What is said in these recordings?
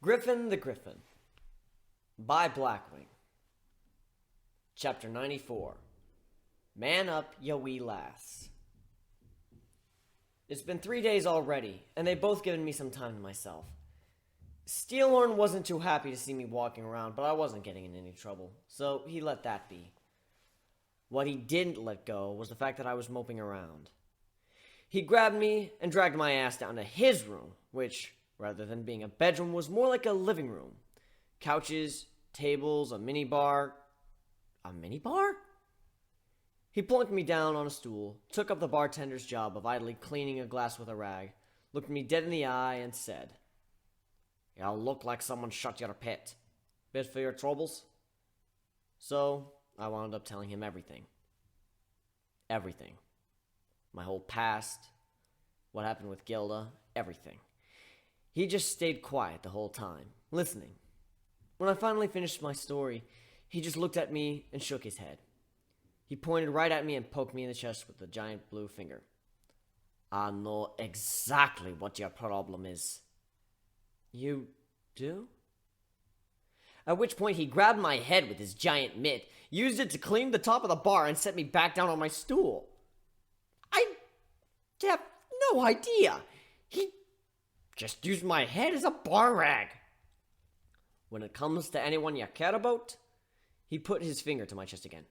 Griffin the Griffin by BlackWing. Chapter 94. Man up, ya wee lass. It's been 3 days already, and they've both given me some time to myself. Steelhorn wasn't too happy to see me walking around, but I wasn't getting in any trouble, so he let that be. What he didn't let go was the fact that I was moping around. He grabbed me and dragged my ass down to his room, which, rather than being a bedroom, was more like a living room. Couches, tables, a minibar. A minibar? He plunked me down on a stool, took up the bartender's job of idly cleaning a glass with a rag, looked me dead in the eye, and said, "You look like someone shut your pit. Bit for your troubles?" So, I wound up telling him everything. Everything. My whole past, what happened with Gilda, everything. He just stayed quiet the whole time, listening. When I finally finished my story, he just looked at me and shook his head. He pointed right at me and poked me in the chest with a giant blue finger. "I know exactly what your problem is." "You do?" At which point he grabbed my head with his giant mitt, used it to clean the top of the bar, and set me back down on my stool. I have no idea. He just used my head as a bar rag. "When it comes to anyone you care about," he put his finger to my chest again,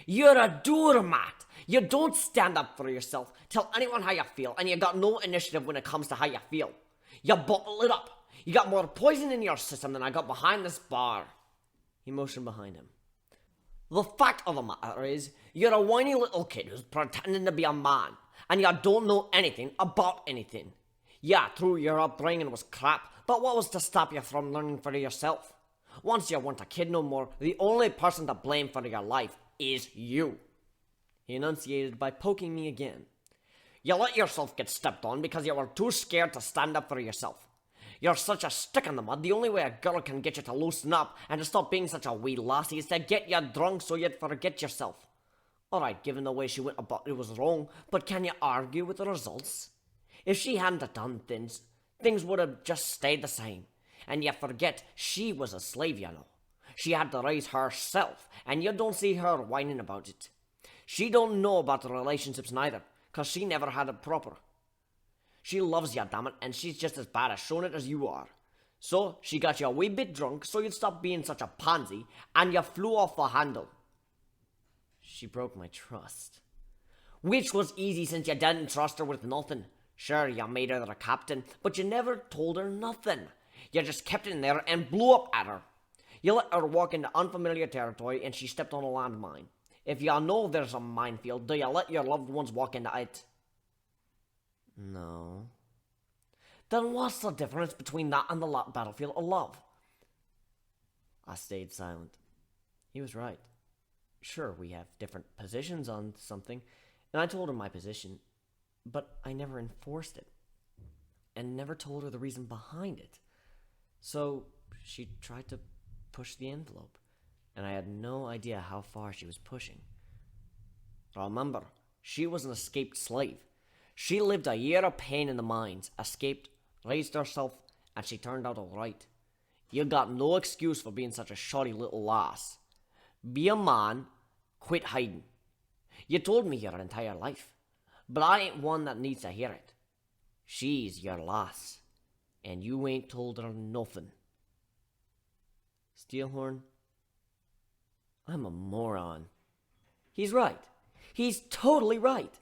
"you're a doormat. You don't stand up for yourself, tell anyone how you feel, and you got no initiative when it comes to how you feel. You bottle it up. You got more poison in your system than I got behind this bar." He motioned behind him. "The fact of the matter is, you're a whiny little kid who's pretending to be a man, and you don't know anything about anything. Yeah, true, your upbringing was crap, but what was to stop you from learning for yourself? Once you weren't a kid no more, the only person to blame for your life is you." He enunciated by poking me again. "You let yourself get stepped on because you were too scared to stand up for yourself. You're such a stick in the mud, the only way a girl can get you to loosen up and to stop being such a wee lassie is to get you drunk so you'd forget yourself. Alright, given the way she went about it was wrong, but can you argue with the results? If she hadn't done things would have just stayed the same. And you forget she was a slave, you know. She had to raise herself, and you don't see her whining about it. She don't know about the relationships neither, 'cause she never had it proper. She loves you, damn it, and she's just as bad at showing it as you are. So, she got you a wee bit drunk so you'd stop being such a pansy, and you flew off the handle. She broke my trust. Which was easy since you didn't trust her with nothing. Sure, you made her the captain, but you never told her nothing. You just kept it in there and blew up at her. You let her walk into unfamiliar territory and she stepped on a landmine. If you know there's a minefield, do you let your loved ones walk into it? No. Then what's the difference between that and the battlefield of love? I stayed silent. He was right. Sure, we have different positions on something, and I told her my position, but I never enforced it, and never told her the reason behind it. So she tried to push the envelope, and I had no idea how far she was pushing. Remember, she was an escaped slave. She lived a year of pain in the mines, escaped, raised herself, and she turned out all right. You got no excuse for being such a shoddy little lass. Be a man, quit hiding. You told me your entire life, but I ain't one that needs to hear it. She's your lass, and you ain't told her nothing." Steelhorn, I'm a moron. He's right. He's totally right.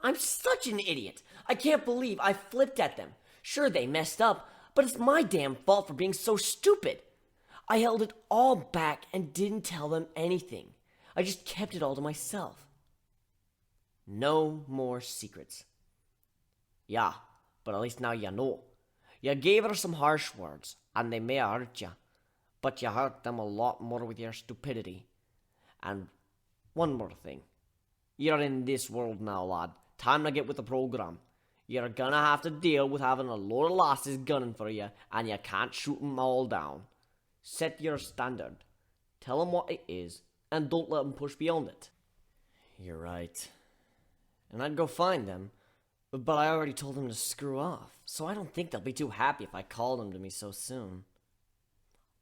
I'm such an idiot. I can't believe I flipped at them. Sure, they messed up, but it's my damn fault for being so stupid. I held it all back and didn't tell them anything. I just kept it all to myself. No more secrets. Yeah, but at least now you know. You gave her some harsh words, and they may have hurt you, but you hurt them a lot more with your stupidity. And one more thing. You're in this world now, lad. Time to get with the program. You're gonna have to deal with having a load of lasses gunning for you, and you can't shoot them all down. Set your standard. Tell them what it is, and don't let them push beyond it. You're right. And I'd go find them, but I already told them to screw off, so I don't think they'll be too happy if I call them to me so soon.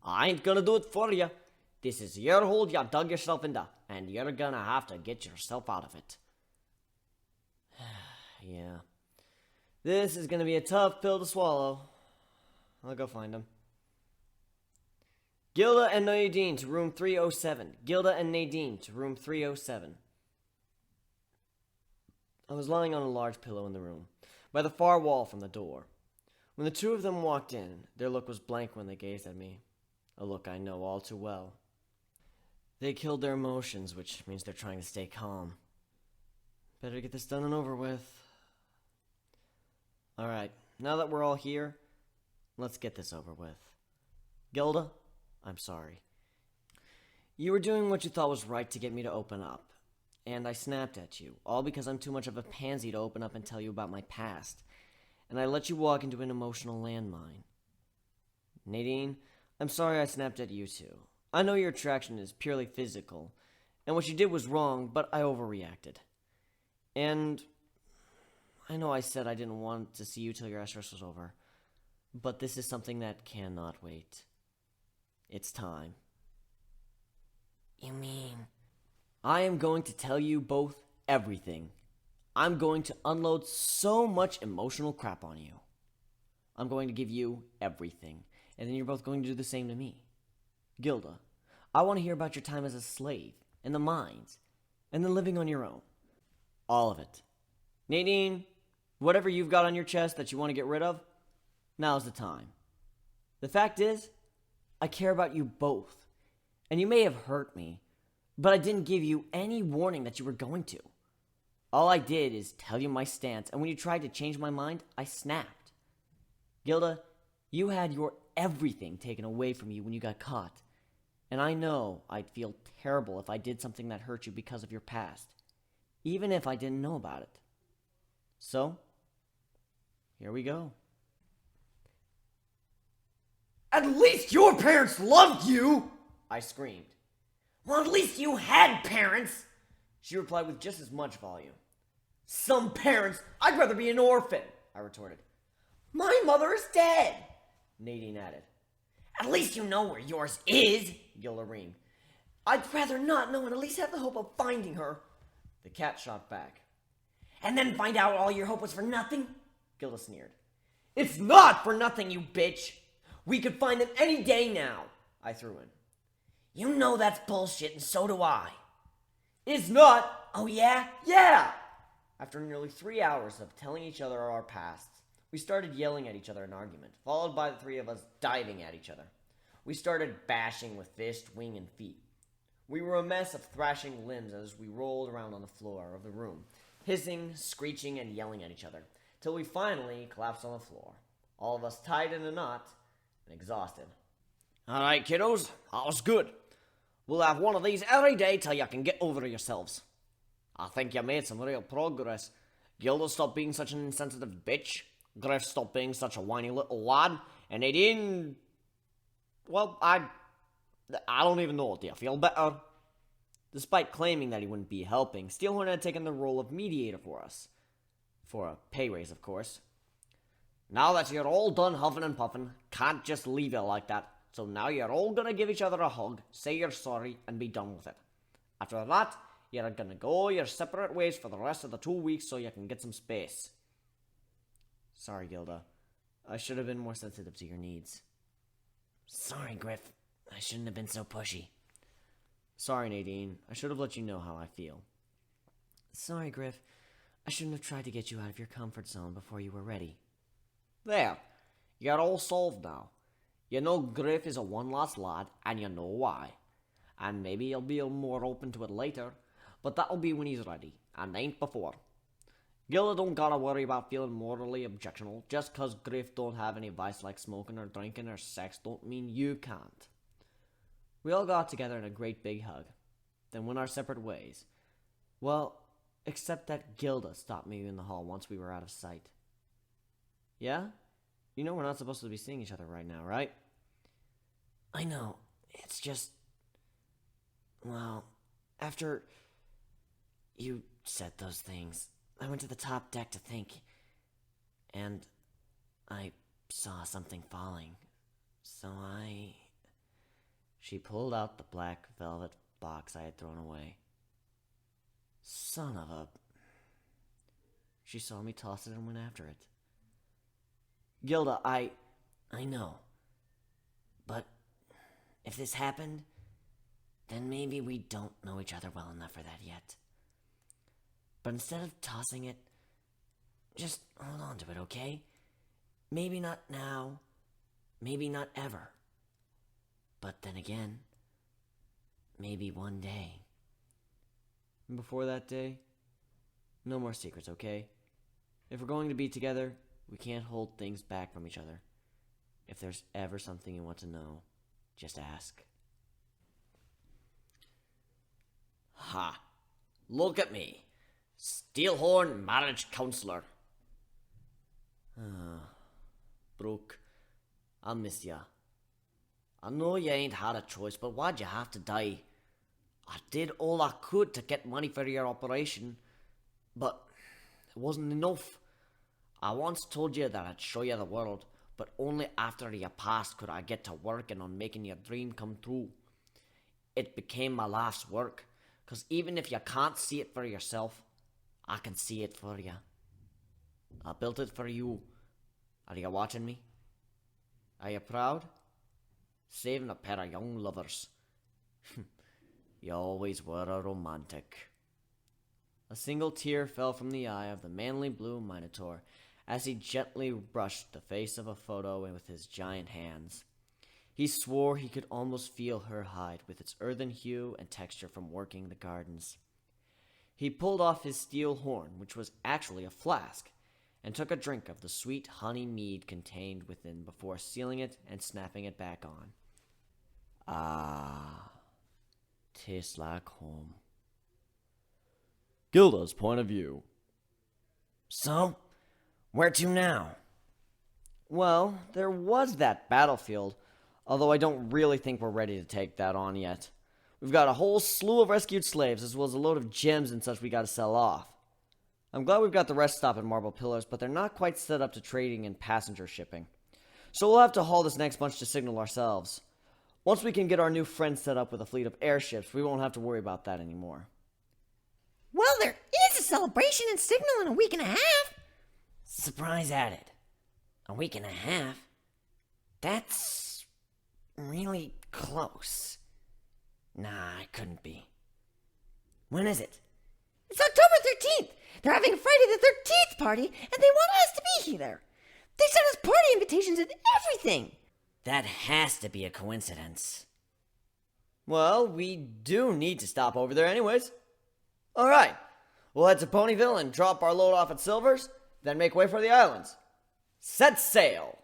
I ain't gonna do it for you. This is your hole you dug yourself into, and you're gonna have to get yourself out of it. Yeah. This is gonna be a tough pill to swallow. I'll go find him. Gilda and Nadine to room 307. Gilda and Nadine to room 307. I was lying on a large pillow in the room, by the far wall from the door. When the two of them walked in, their look was blank when they gazed at me. A look I know all too well. They killed their emotions, which means they're trying to stay calm. Better get this done and over with. Alright, now that we're all here, let's get this over with. Gilda, I'm sorry. You were doing what you thought was right to get me to open up, and I snapped at you, all because I'm too much of a pansy to open up and tell you about my past, and I let you walk into an emotional landmine. Nadine, I'm sorry I snapped at you too. I know your attraction is purely physical, and what you did was wrong, but I overreacted. And I know I said I didn't want to see you till your estrus was over, but this is something that cannot wait. It's time. You mean? I am going to tell you both everything. I'm going to unload so much emotional crap on you. I'm going to give you everything, and then you're both going to do the same to me. Gilda, I want to hear about your time as a slave, and the mines, and then living on your own. All of it. Nadine, whatever you've got on your chest that you want to get rid of, now's the time. The fact is, I care about you both, and you may have hurt me, but I didn't give you any warning that you were going to. All I did is tell you my stance, and when you tried to change my mind, I snapped. Gilda, you had your everything taken away from you when you got caught, and I know I'd feel terrible if I did something that hurt you because of your past, even if I didn't know about it. So, here we go. At least your parents loved you! I screamed. Well, at least you had parents! She replied with just as much volume. Some parents? I'd rather be an orphan, I retorted. My mother is dead, Nadine added. At least you know where yours is, Gilda reamed. I'd rather not know and at least have the hope of finding her. The cat shot back. And then find out all your hope was for nothing? Gilda sneered. It's not for nothing, you bitch! We could find them any day now, I threw in. You know that's bullshit, and so do I. It's not! Oh yeah? Yeah! After nearly 3 hours of telling each other our pasts, we started yelling at each other in argument, followed by the three of us diving at each other. We started bashing with fist, wing, and feet. We were a mess of thrashing limbs as we rolled around on the floor of the room, hissing, screeching, and yelling at each other, till we finally collapsed on the floor, all of us tied in a knot and exhausted. All right, kiddos, that was good. We'll have one of these every day till you can get over yourselves. I think you made some real progress. Gilda stopped being such an insensitive bitch. Griff stopped being such a whiny little lad. And Nadine... Well, I don't even know. Do you feel better? Despite claiming that he wouldn't be helping, Steelhorn had taken the role of mediator for us. For a pay raise, of course. Now that you're all done huffing and puffing, can't just leave it like that. So now you're all gonna give each other a hug, say you're sorry, and be done with it. After that, you're gonna go your separate ways for the rest of the 2 weeks so you can get some space. Sorry, Gilda. I should have been more sensitive to your needs. Sorry, Griff. I shouldn't have been so pushy. Sorry, Nadine. I should have let you know how I feel. Sorry, Griff. I shouldn't have tried to get you out of your comfort zone before you were ready. There. You're all solved now. You know Griff is a one-loss lad, and you know why. And maybe he'll be more open to it later, but that'll be when he's ready, and ain't before. Gilda don't gotta worry about feeling morally objectionable. Just 'cause Griff don't have any vice like smoking or drinking or sex don't mean you can't. We all got together in a great big hug, then went our separate ways. Well, except that Gilda stopped me in the hall once we were out of sight. Yeah? You know we're not supposed to be seeing each other right now, right? I know. It's just... Well, after you said those things, I went to the top deck to think, and I saw something falling. So I She pulled out the black velvet box I had thrown away. Son of a... She saw me toss it and went after it. Gilda, I know. But if this happened, then maybe we don't know each other well enough for that yet. But instead of tossing it, just hold on to it, okay? Maybe not now, maybe not ever. But then again, maybe one day. And before that day, no more secrets, okay? If we're going to be together, we can't hold things back from each other. If there's ever something you want to know, just ask. Ha! Look at me. Steelhorn marriage counselor. Brooke, I miss ya. I know you ain't had a choice, but why'd you have to die? I did all I could to get money for your operation, but it wasn't enough. I once told you that I'd show you the world, but only after you passed could I get to working on making your dream come true. It became my life's work, 'cause even if you can't see it for yourself, I can see it for you. I built it for you. Are you watching me? Are you proud? Saving a pair of young lovers. You always were a romantic. A single tear fell from the eye of the manly blue Minotaur as he gently brushed the face of a photo with his giant hands. He swore he could almost feel her hide with its earthen hue and texture from working the gardens. He pulled off his steel horn, which was actually a flask, and took a drink of the sweet honey mead contained within before sealing it and snapping it back on. Ah, tastes like home. Gilda's point of view. So, where to now? Well, there was that battlefield, although I don't really think we're ready to take that on yet. We've got a whole slew of rescued slaves, as well as a load of gems and such we gotta sell off. I'm glad we've got the rest stop at Marble Pillars, but they're not quite set up to trading and passenger shipping. So we'll have to haul this next bunch to signal ourselves. Once we can get our new friends set up with a fleet of airships, we won't have to worry about that anymore. Well, there is a celebration and signal in a week and a half. Surprise added. A week and a half? That's really close. Nah, it couldn't be. When is it? It's October 13th. They're having a Friday the 13th party, and they want us to be there. They sent us party invitations and everything. That has to be a coincidence. Well, we do need to stop over there anyways. Alright, we'll head to Ponyville and drop our load off at Silver's, then make way for the islands. Set sail!